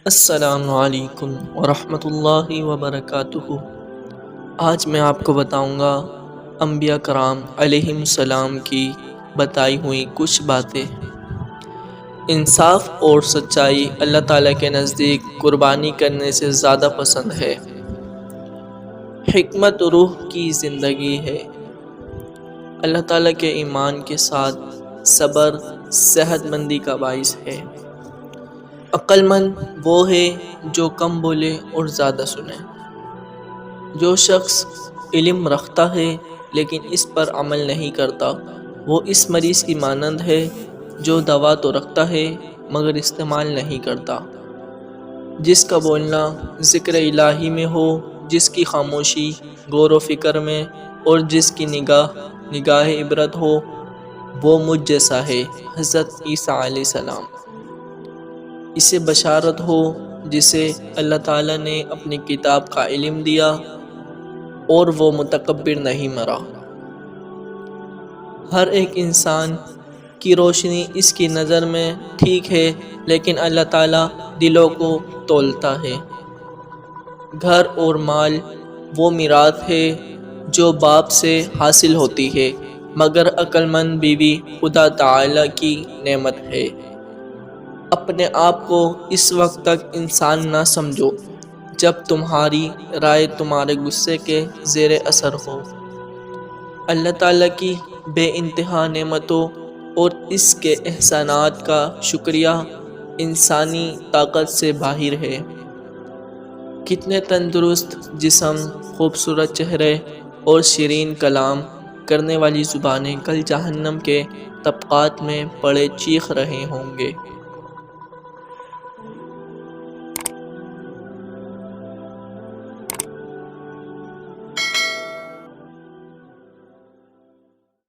السلام علیکم ورحمۃ اللہ وبرکاتہ۔ آج میں آپ کو بتاؤں گا انبیاء کرام علیہم السلام کی بتائی ہوئی کچھ باتیں۔ انصاف اور سچائی اللہ تعالیٰ کے نزدیک قربانی کرنے سے زیادہ پسند ہے۔ حکمت روح کی زندگی ہے۔ اللہ تعالیٰ کے ایمان کے ساتھ صبر صحت مندی کا باعث ہے۔ عقل مند وہ ہے جو کم بولے اور زیادہ سنے۔ جو شخص علم رکھتا ہے لیکن اس پر عمل نہیں کرتا، وہ اس مریض کی مانند ہے جو دوا تو رکھتا ہے مگر استعمال نہیں کرتا۔ جس کا بولنا ذکر الہی میں ہو، جس کی خاموشی غور و فکر میں، اور جس کی نگاہ عبرت ہو، وہ مجھ جیسا ہے۔ حضرت عیسیٰ علیہ السلام۔ اسے بشارت ہو جسے اللہ تعالیٰ نے اپنی کتاب کا علم دیا اور وہ متکبر نہیں مرا۔ ہر ایک انسان کی روشنی اس کی نظر میں ٹھیک ہے لیکن اللہ تعالیٰ دلوں کو تولتا ہے۔ گھر اور مال وہ میراث ہے جو باپ سے حاصل ہوتی ہے، مگر عقل مند بیوی خدا تعالیٰ کی نعمت ہے۔ اپنے آپ کو اس وقت تک انسان نہ سمجھو جب تمہاری رائے تمہارے غصے کے زیر اثر ہو۔ اللہ تعالیٰ کی بے انتہا نعمتوں اور اس کے احسانات کا شکریہ انسانی طاقت سے باہر ہے۔ کتنے تندرست جسم، خوبصورت چہرے اور شیرین کلام کرنے والی زبانیں کل جہنم کے طبقات میں پڑے چیخ رہے ہوں گے۔